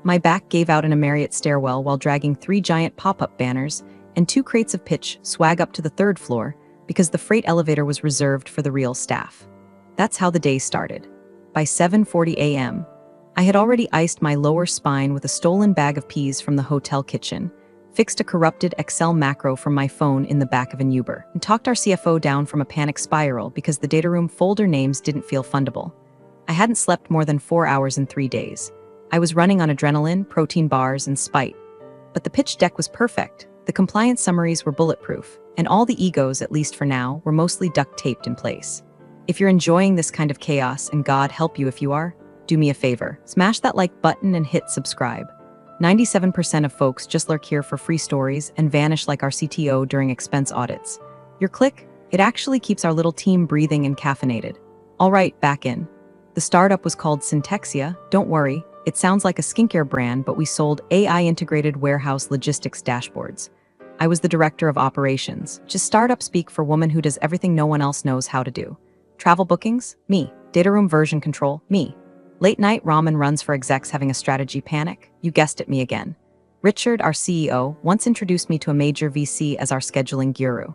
My back gave out in a Marriott stairwell while dragging 3 giant pop-up banners and 2 crates of pitch swag up to the 3rd floor because the freight elevator was reserved for the real staff. That's how the day started. By 7:40 a.m., I had already iced my lower spine with a stolen bag of peas from the hotel kitchen, fixed a corrupted Excel macro from my phone in the back of an Uber, and talked our CFO down from a panic spiral because the data room folder names didn't feel fundable. I hadn't slept more than 4 hours in 3 days. I was running on adrenaline, protein bars, and spite. But the pitch deck was perfect. The compliance summaries were bulletproof, and all the egos, at least for now, were mostly duct-taped in place. If you're enjoying this kind of chaos, and God help you if you are, do me a favor, smash that like button and hit subscribe. 97% of folks just lurk here for free stories and vanish like our CTO during expense audits. Your click, it actually keeps our little team breathing and caffeinated. All right, back in. The startup was called Syntexia. Don't worry, it sounds like a skincare brand, but we sold AI-integrated warehouse logistics dashboards. I was the director of operations, just startup speak for woman who does everything no one else knows how to do. Travel bookings? Me. Data room version control? Me. Late night ramen runs for execs having a strategy panic? You guessed it, me again. Richard, our CEO, once introduced me to a major VC as our scheduling guru.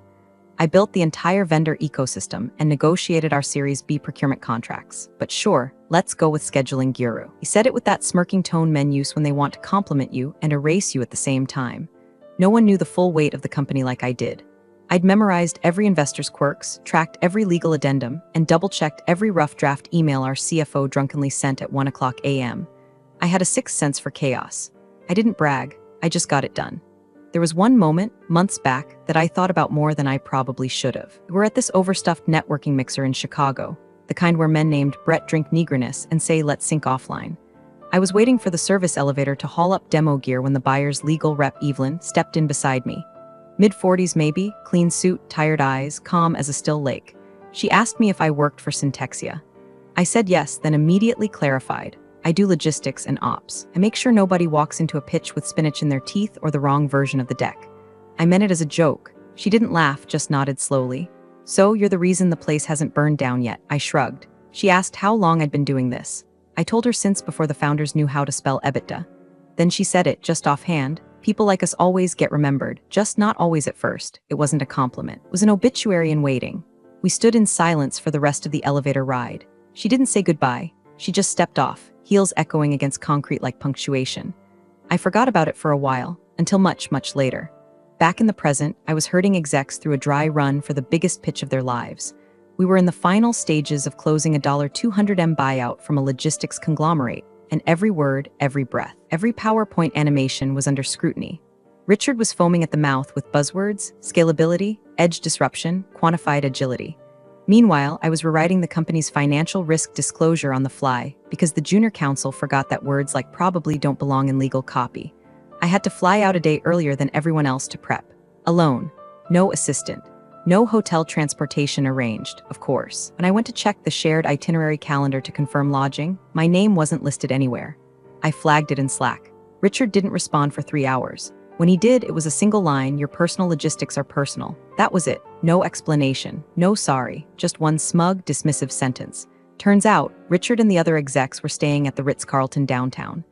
I built the entire vendor ecosystem and negotiated our Series B procurement contracts. But sure, let's go with scheduling guru. He said it with that smirking tone men use when they want to compliment you and erase you at the same time. No one knew the full weight of the company like I did. I'd memorized every investor's quirks, tracked every legal addendum, and double-checked every rough draft email our CFO drunkenly sent at 1:00 a.m. I had a sixth sense for chaos. I didn't brag, I just got it done. There was one moment, months back, that I thought about more than I probably should have. We're at this overstuffed networking mixer in Chicago, the kind where men named Brett drink Negriness and say let's sync offline. I was waiting for the service elevator to haul up demo gear when the buyer's legal rep Evelyn stepped in beside me. Mid-40s maybe, clean suit, tired eyes, calm as a still lake. She asked me if I worked for Syntexia. I said yes, then immediately clarified. I do logistics and ops. I make sure nobody walks into a pitch with spinach in their teeth or the wrong version of the deck. I meant it as a joke. She didn't laugh, just nodded slowly. So, you're the reason the place hasn't burned down yet, I shrugged. She asked how long I'd been doing this. I told her since before the founders knew how to spell EBITDA. Then she said it, just offhand. People like us always get remembered, just not always at first. It wasn't a compliment. It was an obituary in waiting. We stood in silence for the rest of the elevator ride. She didn't say goodbye. She just stepped off, heels echoing against concrete like punctuation. I forgot about it for a while, until much, much later. Back in the present, I was herding execs through a dry run for the biggest pitch of their lives. We were in the final stages of closing a $200M buyout from a logistics conglomerate, and every word, every breath, every PowerPoint animation was under scrutiny. Richard was foaming at the mouth with buzzwords, scalability, edge disruption, quantified agility. Meanwhile, I was rewriting the company's financial risk disclosure on the fly because the junior counsel forgot that words like probably don't belong in legal copy. I had to fly out a day earlier than everyone else to prep. Alone. No assistant. No hotel transportation arranged, of course. When I went to check the shared itinerary calendar to confirm lodging, my name wasn't listed anywhere. I flagged it in Slack. Richard didn't respond for 3 hours. When he did, it was a single line, your personal logistics are personal. That was it. No explanation. No sorry. Just one smug, dismissive sentence. Turns out, Richard and the other execs were staying at the Ritz-Carlton downtown.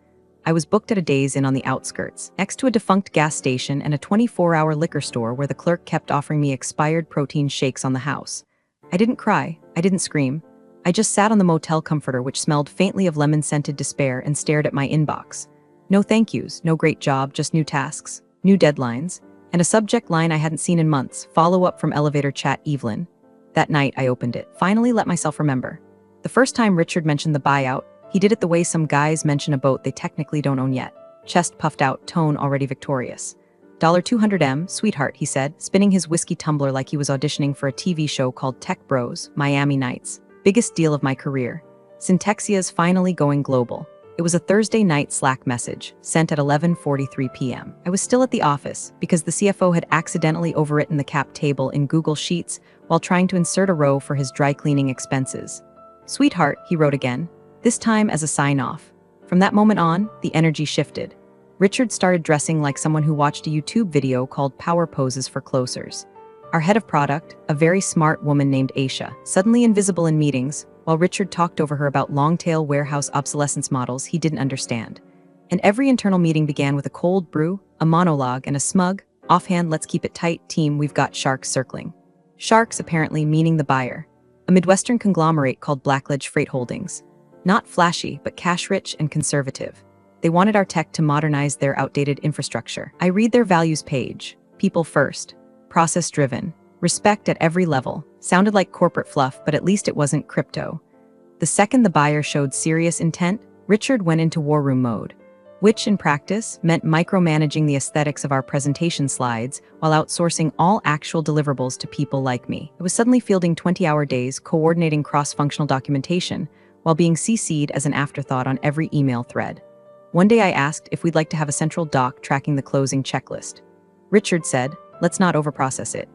I was booked at a Days Inn on the outskirts, next to a defunct gas station and a 24-hour liquor store where the clerk kept offering me expired protein shakes on the house. I didn't cry. I didn't scream. I just sat on the motel comforter which smelled faintly of lemon-scented despair and stared at my inbox. No thank yous, no great job, just new tasks, new deadlines, and a subject line I hadn't seen in months, follow-up from elevator chat Evelyn. That night I opened it, finally let myself remember. The first time Richard mentioned the buyout, he did it the way some guys mention a boat they technically don't own yet. Chest puffed out, tone already victorious. $200M, sweetheart, he said, spinning his whiskey tumbler like he was auditioning for a TV show called Tech Bros, Miami Nights. Biggest deal of my career. Syntexia's finally going global. It was a Thursday night Slack message, sent at 11:43 p.m. I was still at the office because the CFO had accidentally overwritten the cap table in Google Sheets while trying to insert a row for his dry cleaning expenses. Sweetheart, he wrote again, this time as a sign-off. From that moment on, the energy shifted. Richard started dressing like someone who watched a YouTube video called Power Poses for Closers. Our head of product, a very smart woman named Aisha, suddenly invisible in meetings, while Richard talked over her about long-tail warehouse obsolescence models he didn't understand. And every internal meeting began with a cold brew, a monologue, and a smug, offhand let's keep it tight team we've got sharks circling. Sharks apparently meaning the buyer, a Midwestern conglomerate called Blackledge Freight Holdings. Not flashy, but cash-rich and conservative. They wanted our tech to modernize their outdated infrastructure. I read their values page. People first. Process-driven. Respect at every level. Sounded like corporate fluff, but at least it wasn't crypto. The second the buyer showed serious intent, Richard went into war room mode, which in practice meant micromanaging the aesthetics of our presentation slides while outsourcing all actual deliverables to people like me. I was suddenly fielding 20-hour days, coordinating cross-functional documentation, while being CC'd as an afterthought on every email thread. One day I asked if we'd like to have a central doc tracking the closing checklist. Richard said, let's not overprocess it.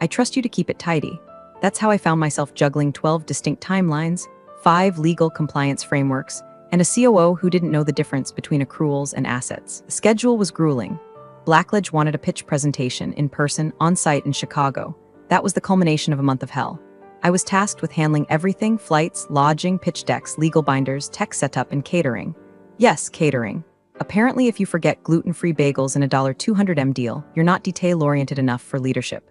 I trust you to keep it tidy. That's how I found myself juggling 12 distinct timelines, 5 legal compliance frameworks, and a COO who didn't know the difference between accruals and assets. The schedule was grueling. Blackledge wanted a pitch presentation in person, on-site in Chicago. That was the culmination of a month of hell. I was tasked with handling everything: flights, lodging, pitch decks, legal binders, tech setup, and catering. Yes, catering. Apparently, if you forget gluten-free bagels and a $200 deal, you're not detail-oriented enough for leadership.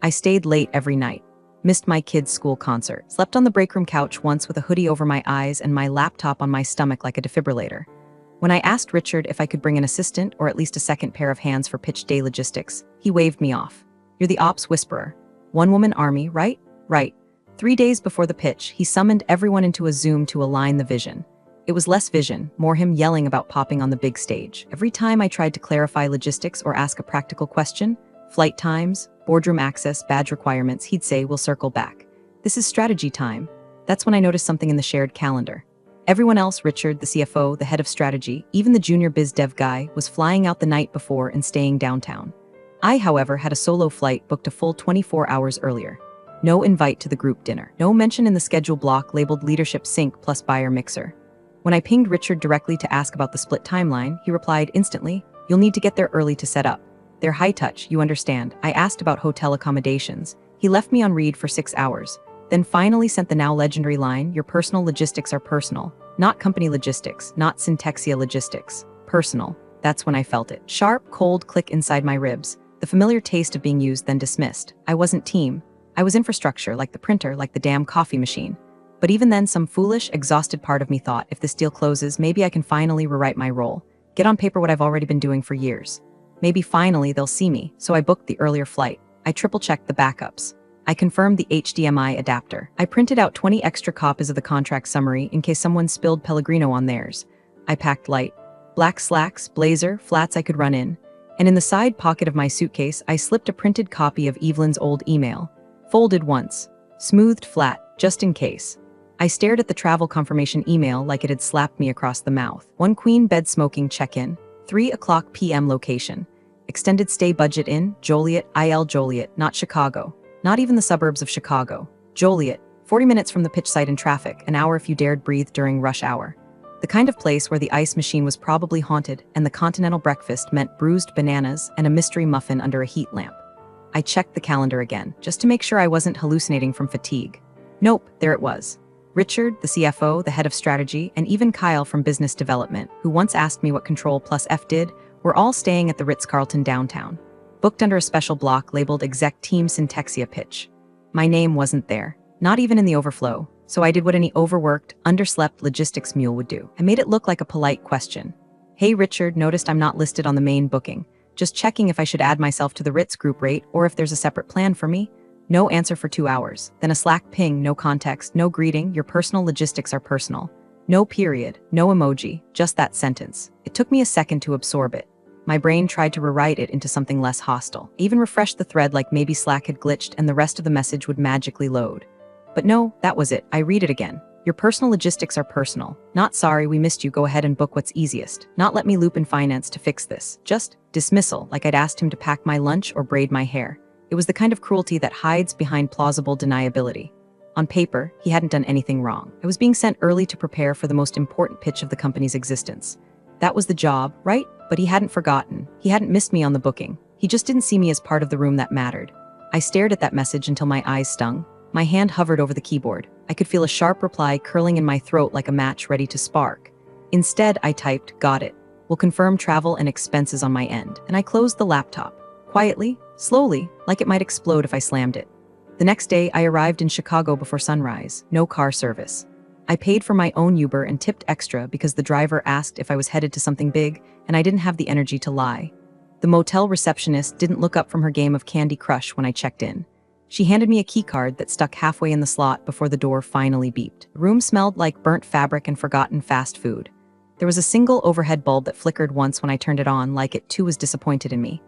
I stayed late every night. Missed my kids' school concert. Slept on the break room couch once with a hoodie over my eyes and my laptop on my stomach like a defibrillator. When I asked Richard if I could bring an assistant or at least a second pair of hands for pitch day logistics, he waved me off. You're the ops whisperer. One-woman army, right? Right. 3 days before the pitch, he summoned everyone into a Zoom to align the vision. It was less vision, more him yelling about popping on the big stage. Every time I tried to clarify logistics or ask a practical question, flight times, boardroom access, badge requirements, he'd say, we'll circle back. This is strategy time. That's when I noticed something in the shared calendar. Everyone else, Richard, the CFO, the head of strategy, even the junior biz dev guy, was flying out the night before and staying downtown. I, however, had a solo flight booked a full 24 hours earlier. No invite to the group dinner. No mention in the schedule block labeled Leadership Sync plus Buyer Mixer. When I pinged Richard directly to ask about the split timeline, he replied instantly, you'll need to get there early to set up. They're high touch, you understand. I asked about hotel accommodations. He left me on read for 6 hours, then finally sent the now legendary line, your personal logistics are personal. Not company logistics, not Syntexia logistics. Personal. That's when I felt it. Sharp, cold click inside my ribs. The familiar taste of being used then dismissed. I wasn't team. I was infrastructure, like the printer, like the damn coffee machine. But even then, some foolish, exhausted part of me thought, if this deal closes, maybe I can finally rewrite my role. Get on paper what I've already been doing for years. Maybe finally they'll see me, so I booked the earlier flight. I triple-checked the backups. I confirmed the HDMI adapter. I printed out 20 extra copies of the contract summary in case someone spilled Pellegrino on theirs. I packed light. Black slacks, blazer, flats I could run in. And in the side pocket of my suitcase, I slipped a printed copy of Evelyn's old email. Folded once. Smoothed flat, just in case. I stared at the travel confirmation email like it had slapped me across the mouth. 1 queen bed smoking check-in. 3:00 p.m. location. Extended stay budget in Joliet, IL Joliet, not Chicago. Not even the suburbs of Chicago. Joliet, 40 minutes from the pitch site in traffic, an hour if you dared breathe during rush hour. The kind of place where the ice machine was probably haunted and the continental breakfast meant bruised bananas and a mystery muffin under a heat lamp. I checked the calendar again, just to make sure I wasn't hallucinating from fatigue. Nope, there it was. Richard, the CFO, the head of strategy, and even Kyle from business development, who once asked me what Control plus F did, were all staying at the Ritz-Carlton downtown, booked under a special block labeled Exec Team Syntexia Pitch. My name wasn't there, not even in the overflow, so I did what any overworked, underslept logistics mule would do. I made it look like a polite question. Hey Richard, noticed I'm not listed on the main booking. Just checking if I should add myself to the Ritz group rate or if there's a separate plan for me. No answer for 2 hours. Then a Slack ping, no context, no greeting, your personal logistics are personal. No period, no emoji, just that sentence. It took me a second to absorb it. My brain tried to rewrite it into something less hostile. I even refreshed the thread like maybe Slack had glitched and the rest of the message would magically load. But no, that was it. I read it again. Your personal logistics are personal. Not sorry we missed you, go ahead and book what's easiest. Not let me loop in finance to fix this. Just dismissal, like I'd asked him to pack my lunch or braid my hair. It was the kind of cruelty that hides behind plausible deniability. On paper, he hadn't done anything wrong. I was being sent early to prepare for the most important pitch of the company's existence. That was the job, right? But he hadn't forgotten. He hadn't missed me on the booking. He just didn't see me as part of the room that mattered. I stared at that message until my eyes stung. My hand hovered over the keyboard. I could feel a sharp reply curling in my throat like a match ready to spark. Instead, I typed, got it. Will confirm travel and expenses on my end. And I closed the laptop. Quietly, slowly, like it might explode if I slammed it. The next day, I arrived in Chicago before sunrise. No car service. I paid for my own Uber and tipped extra because the driver asked if I was headed to something big, and I didn't have the energy to lie. The motel receptionist didn't look up from her game of Candy Crush when I checked in. She handed me a keycard that stuck halfway in the slot before the door finally beeped. The room smelled like burnt fabric and forgotten fast food. There was a single overhead bulb that flickered once when I turned it on, like it too was disappointed in me.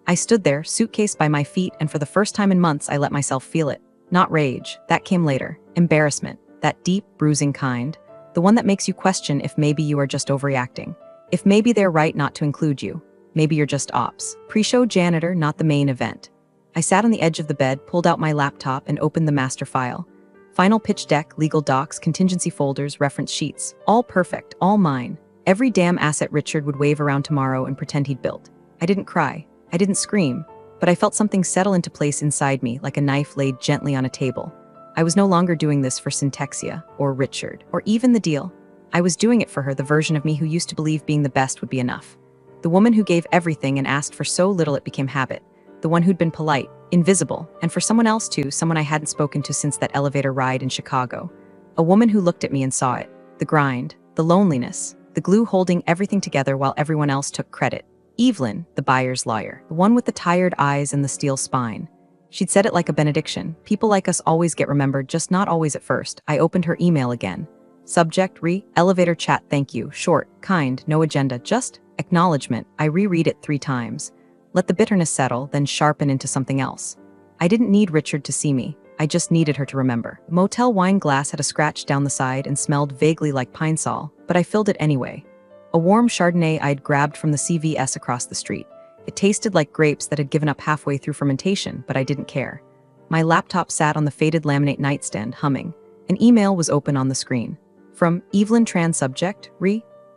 I stood there, suitcase by my feet, and for the first time in months I let myself feel it. Not rage, that came later. Embarrassment, that deep, bruising kind. The one that makes you question if maybe you are just overreacting. If maybe they're right not to include you. Maybe you're just ops. Pre-show janitor, not the main event. I sat on the edge of the bed, pulled out my laptop, and opened the master file. Final pitch deck, legal docs, contingency folders, reference sheets. All perfect, all mine. Every damn asset Richard would wave around tomorrow and pretend he'd built. I didn't cry. I didn't scream. But I felt something settle into place inside me, like a knife laid gently on a table. I was no longer doing this for Syntaxia, or Richard, or even the deal. I was doing it for her, the version of me who used to believe being the best would be enough. The woman who gave everything and asked for so little it became habit. The one who'd been polite, invisible, and for someone else too, someone I hadn't spoken to since that elevator ride in Chicago. A woman who looked at me and saw it. The grind, the loneliness, the glue holding everything together while everyone else took credit. Evelyn, the buyer's lawyer, the one with the tired eyes and the steel spine. She'd said it like a benediction. People like us always get remembered, just not always at first. I opened her email again. Subject, elevator chat, thank you. Short, kind, no agenda, just acknowledgement. I reread it 3 times. Let the bitterness settle, then sharpen into something else. I didn't need Richard to see me. I just needed her to remember. The motel wine glass had a scratch down the side and smelled vaguely like pine sol, but I filled it anyway. A warm Chardonnay I'd grabbed from the CVS across the street. It tasted like grapes that had given up halfway through fermentation, but I didn't care. My laptop sat on the faded laminate nightstand, humming. An email was open on the screen. From Evelyn Tran, subject,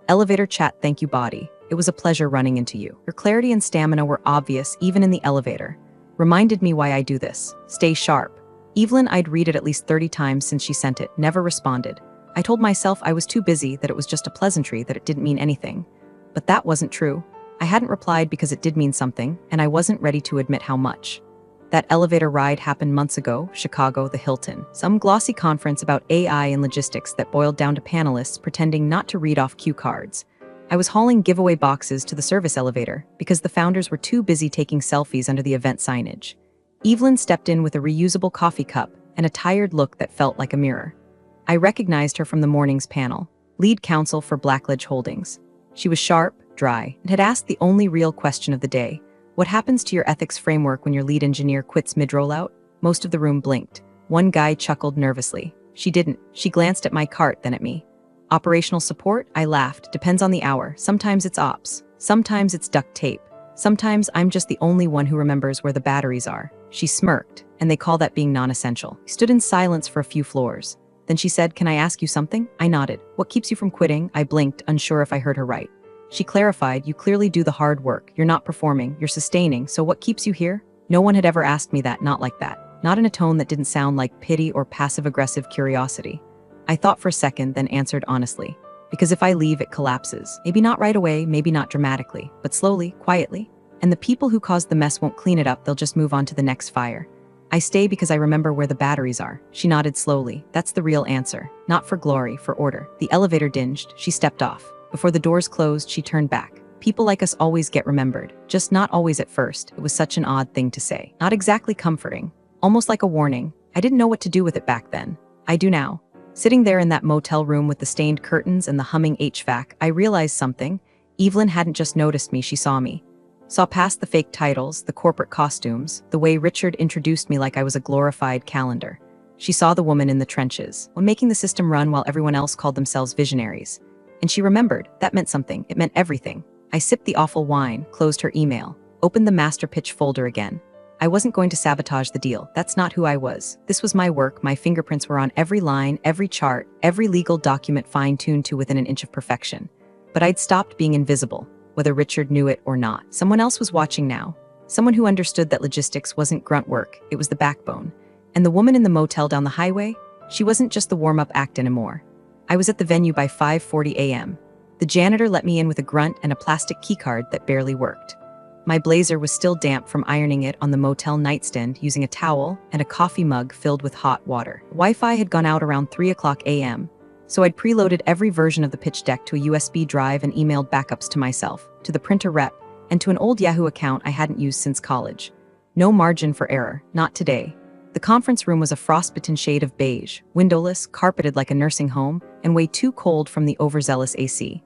elevator chat, thank you body. It was a pleasure running into you. Your clarity and stamina were obvious even in the elevator. Reminded me why I do this. Stay sharp. Evelyn, I'd read it at least 30 times since she sent it, never responded. I told myself I was too busy, that it was just a pleasantry, that it didn't mean anything. But that wasn't true. I hadn't replied because it did mean something, and I wasn't ready to admit how much. That elevator ride happened months ago, Chicago, the Hilton. Some glossy conference about AI and logistics that boiled down to panelists pretending not to read off cue cards. I was hauling giveaway boxes to the service elevator because the founders were too busy taking selfies under the event signage. Evelyn stepped in with a reusable coffee cup and a tired look that felt like a mirror. I recognized her from the morning's panel, lead counsel for Blackledge Holdings. She was sharp, dry, and had asked the only real question of the day. What happens to your ethics framework when your lead engineer quits mid-rollout? Most of the room blinked. One guy chuckled nervously. She didn't. She glanced at my cart, then at me. Operational support? I laughed. Depends on the hour. Sometimes it's ops. Sometimes it's duct tape. Sometimes I'm just the only one who remembers where the batteries are. She smirked, and they call that being non-essential. I stood in silence for a few floors. Then she said, "Can I ask you something?" I nodded. "What keeps you from quitting?" I blinked, unsure if I heard her right. She clarified, "You clearly do the hard work. You're not performing, you're sustaining, so what keeps you here?" No one had ever asked me that, not like that. Not in a tone that didn't sound like pity or passive-aggressive curiosity. I thought for a second, then answered honestly. Because if I leave, it collapses. Maybe not right away, maybe not dramatically, but slowly, quietly. And the people who caused the mess won't clean it up, they'll just move on to the next fire. I stay because I remember where the batteries are. She nodded slowly. That's the real answer. Not for glory, for order. The elevator dinged. She stepped off. Before the doors closed, she turned back. People like us always get remembered. Just not always at first. It was such an odd thing to say. Not exactly comforting. Almost like a warning. I didn't know what to do with it back then. I do now. Sitting there in that motel room with the stained curtains and the humming HVAC, I realized something. Evelyn hadn't just noticed me, she saw me. Saw past the fake titles, the corporate costumes, the way Richard introduced me like I was a glorified calendar. She saw the woman in the trenches, when making the system run while everyone else called themselves visionaries. And she remembered. That meant something. It meant everything. I sipped the awful wine, closed her email, opened the master pitch folder again. I wasn't going to sabotage the deal. That's not who I was. This was my work. My fingerprints were on every line, every chart, every legal document fine-tuned to within an inch of perfection. But I'd stopped being invisible, whether Richard knew it or not. Someone else was watching now. Someone who understood that logistics wasn't grunt work, it was the backbone. And the woman in the motel down the highway? She wasn't just the warm-up act anymore. I was at the venue by 5:40 a.m. The janitor let me in with a grunt and a plastic keycard that barely worked. My blazer was still damp from ironing it on the motel nightstand using a towel and a coffee mug filled with hot water. Wi-Fi had gone out around 3 a.m., so I'd preloaded every version of the pitch deck to a USB drive and emailed backups to myself, to the printer rep, and to an old Yahoo account I hadn't used since college. No margin for error, not today. The conference room was a frostbitten shade of beige, windowless, carpeted like a nursing home, and way too cold from the overzealous AC.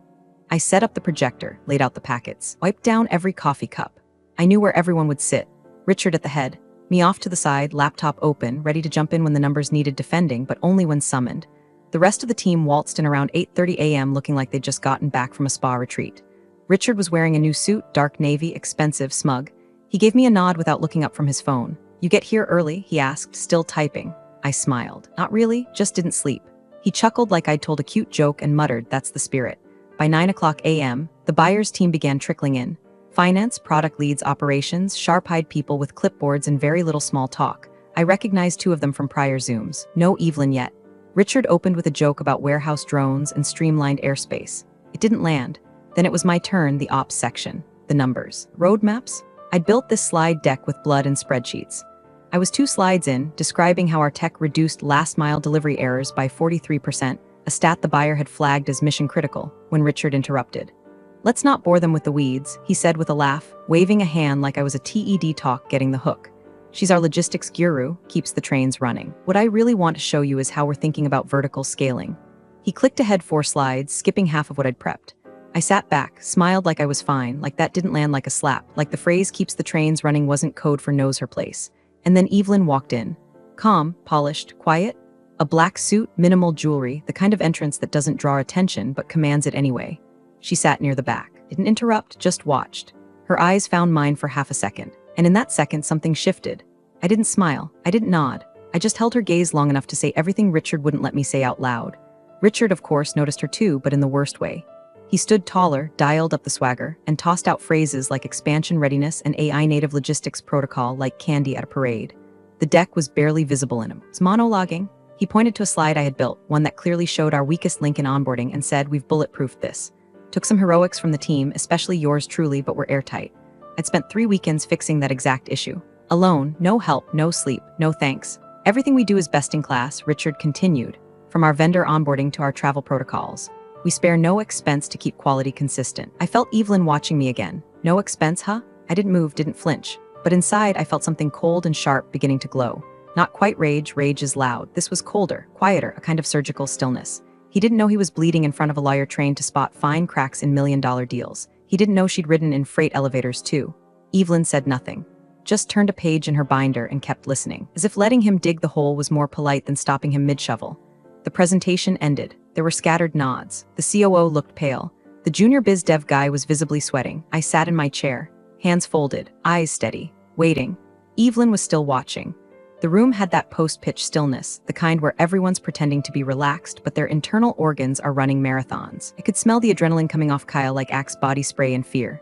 I set up the projector, laid out the packets, wiped down every coffee cup. I knew where everyone would sit. Richard at the head, me off to the side, laptop open, ready to jump in when the numbers needed defending, but only when summoned. The rest of the team waltzed in around 8:30 a.m. looking like they'd just gotten back from a spa retreat. Richard was wearing a new suit, dark navy, expensive, smug. He gave me a nod without looking up from his phone. "You get here early?" he asked, still typing. I smiled. "Not really, just didn't sleep." He chuckled like I'd told a cute joke and muttered, "That's the spirit." By 9 a.m., the buyers team began trickling in. Finance, product leads, operations, sharp-eyed people with clipboards and very little small talk. I recognized 2 of them from prior Zooms. No Evelyn yet. Richard opened with a joke about warehouse drones and streamlined airspace. It didn't land. Then it was my turn, the ops section. The numbers. Roadmaps? I'd built this slide deck with blood and spreadsheets. I was 2 slides in, describing how our tech reduced last-mile delivery errors by 43%, a stat the buyer had flagged as mission critical, when Richard interrupted. "Let's not bore them with the weeds," he said with a laugh, waving a hand like I was a TED talk getting the hook. "She's our logistics guru, keeps the trains running. What I really want to show you is how we're thinking about vertical scaling." He clicked ahead 4 slides, skipping half of what I'd prepped. I sat back, smiled like I was fine, like that didn't land like a slap, like the phrase "keeps the trains running" wasn't code for knows her place. And then Evelyn walked in. Calm, polished, quiet. A black suit, minimal jewelry, the kind of entrance that doesn't draw attention but commands it anyway. She sat near the back. Didn't interrupt, just watched. Her eyes found mine for half a second, and in that second something shifted. I didn't smile, I didn't nod. I just held her gaze long enough to say everything Richard wouldn't let me say out loud. Richard, of course, noticed her too, but in the worst way. He stood taller, dialed up the swagger, and tossed out phrases like expansion readiness and AI native logistics protocol like candy at a parade. The deck was barely visible in him. It's monologuing. He pointed to a slide I had built, one that clearly showed our weakest link in onboarding, and said, "We've bulletproofed this. Took some heroics from the team, especially yours truly, but we're airtight." I'd spent 3 weekends fixing that exact issue. Alone, no help, no sleep, no thanks. "Everything we do is best in class," Richard continued, "from our vendor onboarding to our travel protocols. We spare no expense to keep quality consistent." I felt Evelyn watching me again. "No expense, huh?" I didn't move, didn't flinch. But inside, I felt something cold and sharp beginning to glow. Not quite rage, rage is loud. This was colder, quieter, a kind of surgical stillness. He didn't know he was bleeding in front of a lawyer trained to spot fine cracks in million-dollar deals. He didn't know she'd ridden in freight elevators too. Evelyn said nothing. Just turned a page in her binder and kept listening, as if letting him dig the hole was more polite than stopping him mid-shovel. The presentation ended. There were scattered nods. The COO looked pale. The junior biz dev guy was visibly sweating. I sat in my chair, hands folded, eyes steady, waiting. Evelyn was still watching. The room had that post-pitch stillness, the kind where everyone's pretending to be relaxed, but their internal organs are running marathons. I could smell the adrenaline coming off Kyle like Axe body spray in fear.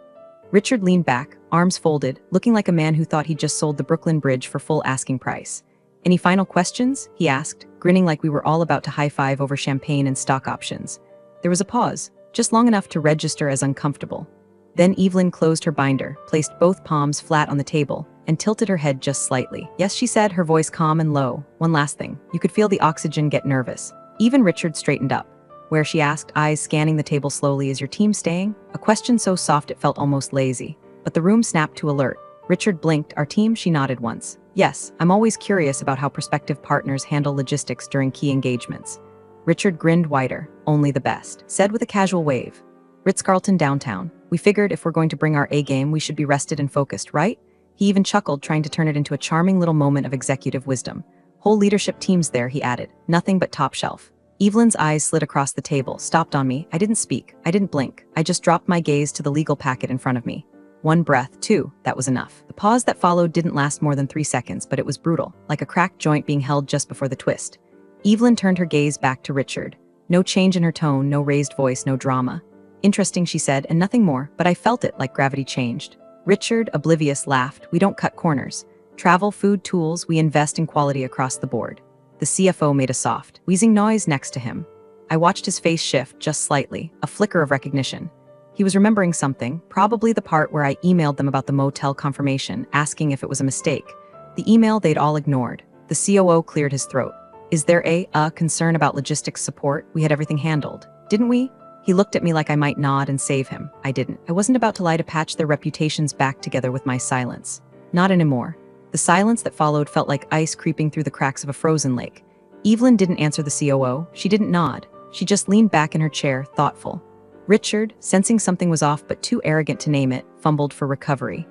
Richard leaned back, arms folded, looking like a man who thought he'd just sold the Brooklyn Bridge for full asking price. "Any final questions?" he asked, grinning like we were all about to high-five over champagne and stock options. There was a pause, just long enough to register as uncomfortable. Then Evelyn closed her binder, placed both palms flat on the table, and tilted her head just slightly. "Yes," she said, her voice calm and low. "One last thing." You could feel the oxygen get nervous. Even Richard straightened up. "Where?" she asked, eyes scanning the table slowly. "Is your team staying?" A question so soft it felt almost lazy. But the room snapped to alert. Richard blinked. "Our team?" She nodded once. "Yes, I'm always curious about how prospective partners handle logistics during key engagements." Richard grinned wider. "Only the best," said with a casual wave. "Ritz-Carlton downtown. We figured if we're going to bring our A-game, we should be rested and focused, right?" He even chuckled, trying to turn it into a charming little moment of executive wisdom. "Whole leadership teams there," he added. "Nothing but top shelf." Evelyn's eyes slid across the table, stopped on me. I didn't speak. I didn't blink. I just dropped my gaze to the legal packet in front of me. One breath, 2, that was enough. The pause that followed didn't last more than 3 seconds, but it was brutal, like a cracked joint being held just before the twist. Evelyn turned her gaze back to Richard. No change in her tone, no raised voice, no drama. "Interesting," she said, and nothing more, but I felt it like gravity changed. Richard, oblivious, laughed. "We don't cut corners. Travel, food, tools, we invest in quality across the board." The CFO made a soft, wheezing noise next to him. I watched his face shift just slightly, a flicker of recognition. He was remembering something, probably the part where I emailed them about the motel confirmation, asking if it was a mistake. The email they'd all ignored. The COO cleared his throat. Is there a concern about logistics support? We had everything handled. Didn't we? He looked at me like I might nod and save him. I didn't. I wasn't about to lie to patch their reputations back together with my silence. Not anymore. The silence that followed felt like ice creeping through the cracks of a frozen lake. Evelyn didn't answer the COO. She didn't nod. She just leaned back in her chair, thoughtful. Richard, sensing something was off but too arrogant to name it, fumbled for recovery.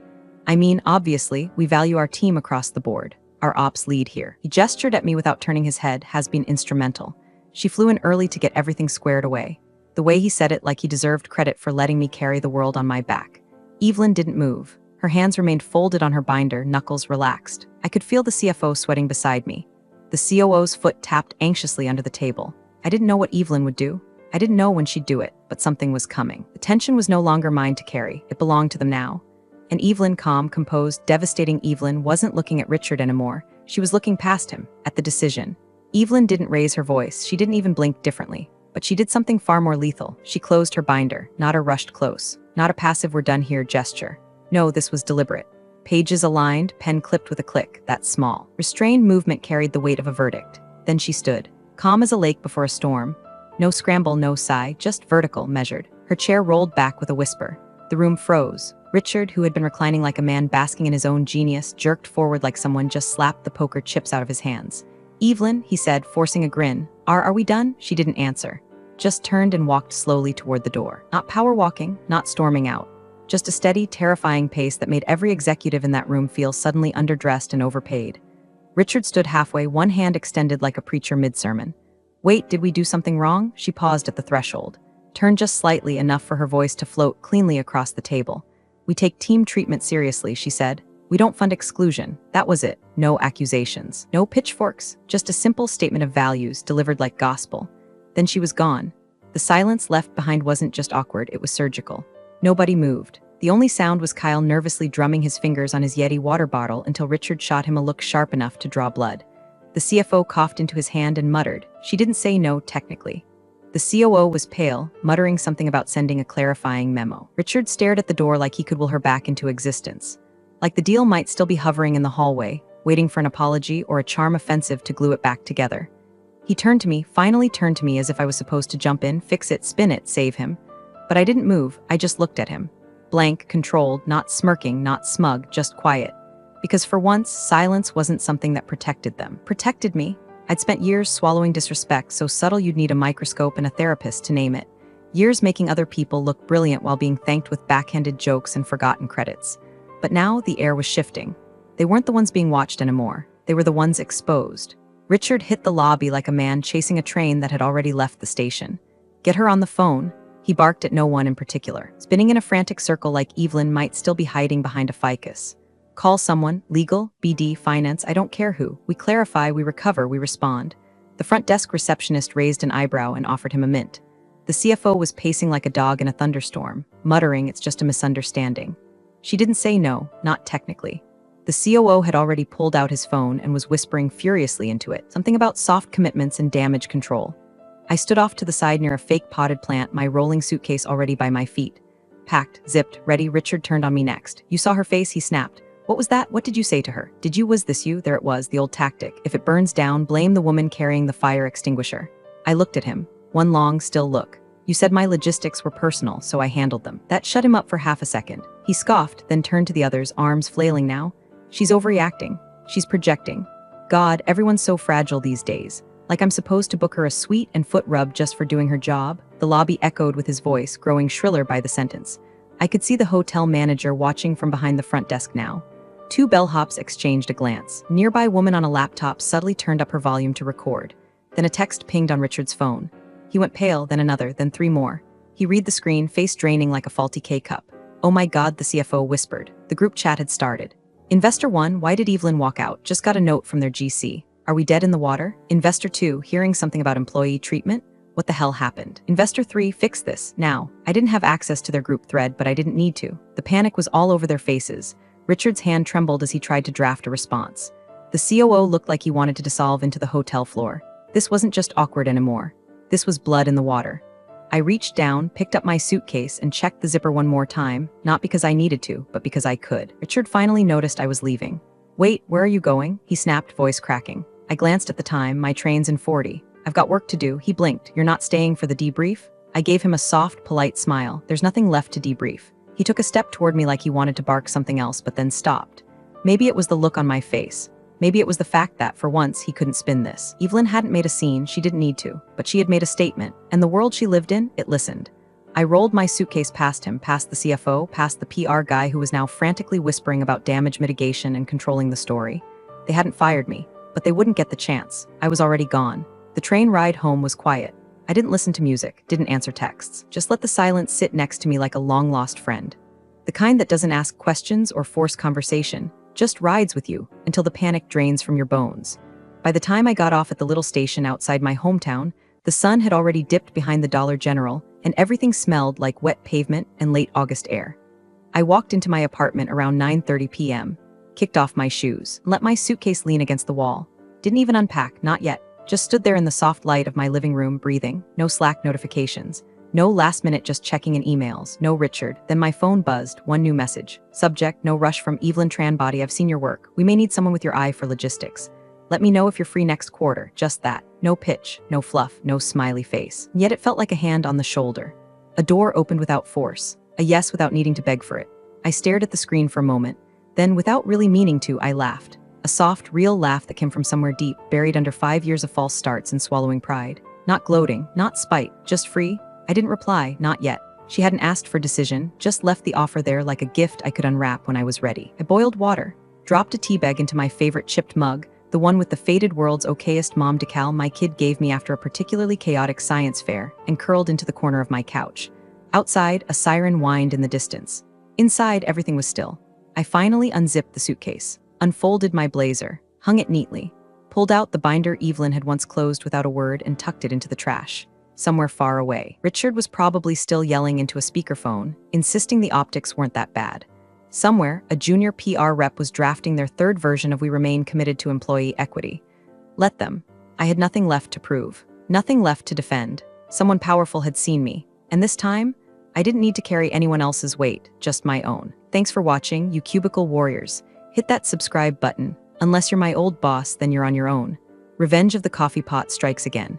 I mean, obviously, we value our team across the board. Our ops lead here. He gestured at me without turning his head, has been instrumental. She flew in early to get everything squared away. The way he said it like he deserved credit for letting me carry the world on my back. Evelyn didn't move. Her hands remained folded on her binder, knuckles relaxed. I could feel the CFO sweating beside me. The COO's foot tapped anxiously under the table. I didn't know what Evelyn would do. I didn't know when she'd do it, but something was coming. The tension was no longer mine to carry. It belonged to them now. And Evelyn, calm, composed, devastating Evelyn, wasn't looking at Richard anymore. She was looking past him, at the decision. Evelyn didn't raise her voice. She didn't even blink differently. But she did something far more lethal. She closed her binder, not a rushed close, not a passive we're done here gesture. No, this was deliberate. Pages aligned, pen clipped with a click, that small, restrained movement carried the weight of a verdict. Then she stood, calm as a lake before a storm. No scramble, no sigh, just vertical, measured. Her chair rolled back with a whisper. The room froze. Richard, who had been reclining like a man basking in his own genius, jerked forward like someone just slapped the poker chips out of his hands. Evelyn, he said, forcing a grin. Are we done? She didn't answer. Just turned and walked slowly toward the door. Not power walking, not storming out. Just a steady, terrifying pace that made every executive in that room feel suddenly underdressed and overpaid. Richard stood halfway, one hand extended like a preacher mid-sermon. Wait, did we do something wrong? She paused at the threshold. Turned just slightly, enough for her voice to float cleanly across the table. We take team treatment seriously, she said. We don't fund exclusion. That was it. No accusations. No pitchforks. Just a simple statement of values delivered like gospel. Then she was gone. The silence left behind wasn't just awkward, it was surgical. Nobody moved. The only sound was Kyle nervously drumming his fingers on his Yeti water bottle until Richard shot him a look sharp enough to draw blood. The CFO coughed into his hand and muttered. She didn't say no, technically. The COO was pale, muttering something about sending a clarifying memo. Richard stared at the door like he could will her back into existence. Like the deal might still be hovering in the hallway, waiting for an apology or a charm offensive to glue it back together. He turned to me, finally turned to me as if I was supposed to jump in, fix it, spin it, save him. But I didn't move, I just looked at him. Blank, controlled, not smirking, not smug, just quiet. Because for once, silence wasn't something that protected them. Protected me. I'd spent years swallowing disrespect so subtle you'd need a microscope and a therapist to name it. Years making other people look brilliant while being thanked with backhanded jokes and forgotten credits. But now the air was shifting. They weren't the ones being watched anymore. They were the ones exposed. Richard hit the lobby like a man chasing a train that had already left the station. Get her on the phone. He barked at no one in particular, spinning in a frantic circle like Evelyn might still be hiding behind a ficus. Call someone, legal, BD, finance, I don't care who. We clarify, we recover, we respond. The front desk receptionist raised an eyebrow and offered him a mint. The CFO was pacing like a dog in a thunderstorm, muttering it's just a misunderstanding. She didn't say no, not technically. The COO had already pulled out his phone and was whispering furiously into it, something about soft commitments and damage control. I stood off to the side near a fake potted plant, my rolling suitcase already by my feet. Packed, zipped, ready. Richard turned on me next. You saw her face, he snapped. What was that? What did you say to her? Was this you? There it was, the old tactic. If it burns down, blame the woman carrying the fire extinguisher. I looked at him, one long, still look. You said my logistics were personal, so I handled them. That shut him up for half a second. He scoffed, then turned to the others, arms flailing now. She's overreacting. She's projecting. God, everyone's so fragile these days. Like I'm supposed to book her a sweet and foot rub just for doing her job? The lobby echoed with his voice, growing shriller by the sentence. I could see the hotel manager watching from behind the front desk now. Two bellhops exchanged a glance. Nearby woman on a laptop subtly turned up her volume to record. Then a text pinged on Richard's phone. He went pale, then another, then three more. He read the screen, face draining like a faulty K-cup. Oh my God, the CFO whispered. The group chat had started. Investor 1, why did Evelyn walk out? Just got a note from their GC. Are we dead in the water? Investor 2, hearing something about employee treatment? What the hell happened? Investor 3, fix this, now. I didn't have access to their group thread, but I didn't need to. The panic was all over their faces. Richard's hand trembled as he tried to draft a response. The COO looked like he wanted to dissolve into the hotel floor. This wasn't just awkward anymore. This was blood in the water. I reached down, picked up my suitcase, and checked the zipper one more time, not because I needed to, but because I could. Richard finally noticed I was leaving. "Wait, where are you going?" he snapped, voice cracking. I glanced at the time, my train's in 40. "I've got work to do." He blinked. "You're not staying for the debrief?" I gave him a soft, polite smile. "There's nothing left to debrief." He took a step toward me like he wanted to bark something else, but then stopped. Maybe it was the look on my face. Maybe it was the fact that, for once, he couldn't spin this. Evelyn hadn't made a scene, she didn't need to, but she had made a statement, and the world she lived in, it listened. I rolled my suitcase past him, past the CFO, past the PR guy who was now frantically whispering about damage mitigation and controlling the story. They hadn't fired me, but they wouldn't get the chance. I was already gone. The train ride home was quiet. I didn't listen to music, didn't answer texts, just let the silence sit next to me like a long-lost friend. The kind that doesn't ask questions or force conversation, just rides with you until the panic drains from your bones. By the time I got off at the little station outside my hometown, the sun had already dipped behind the Dollar General, and everything smelled like wet pavement and late August air. I walked into my apartment around 9:30 p.m., kicked off my shoes, let my suitcase lean against the wall. Didn't even unpack, not yet. Just stood there in the soft light of my living room, breathing. No Slack notifications. No last minute just checking in emails. No Richard. Then my phone buzzed. One new message. Subject, no rush from Evelyn Tranbody. I've seen your work. We may need someone with your eye for logistics. Let me know if you're free next quarter. Just that. No pitch, no fluff, no smiley face. Yet it felt like a hand on the shoulder. A door opened without force. A yes without needing to beg for it. I stared at the screen for a moment. Then, without really meaning to, I laughed. A soft, real laugh that came from somewhere deep, buried under 5 years of false starts and swallowing pride. Not gloating, not spite, just free. I didn't reply, not yet. She hadn't asked for decision, just left the offer there like a gift I could unwrap when I was ready. I boiled water, dropped a tea bag into my favorite chipped mug, the one with the faded world's okayest mom decal my kid gave me after a particularly chaotic science fair, and curled into the corner of my couch. Outside, a siren whined in the distance. Inside, everything was still. I finally unzipped the suitcase, unfolded my blazer, hung it neatly, pulled out the binder Evelyn had once closed without a word and tucked it into the trash. Somewhere far away. Richard was probably still yelling into a speakerphone, insisting the optics weren't that bad. Somewhere, a junior PR rep was drafting their third version of "We remain committed to employee equity." Let them. I had nothing left to prove, nothing left to defend. Someone powerful had seen me, and this time, I didn't need to carry anyone else's weight, just my own. Thanks for watching, you cubicle warriors. Hit that subscribe button. Unless you're my old boss, then you're on your own. Revenge of the Coffee Pot strikes again.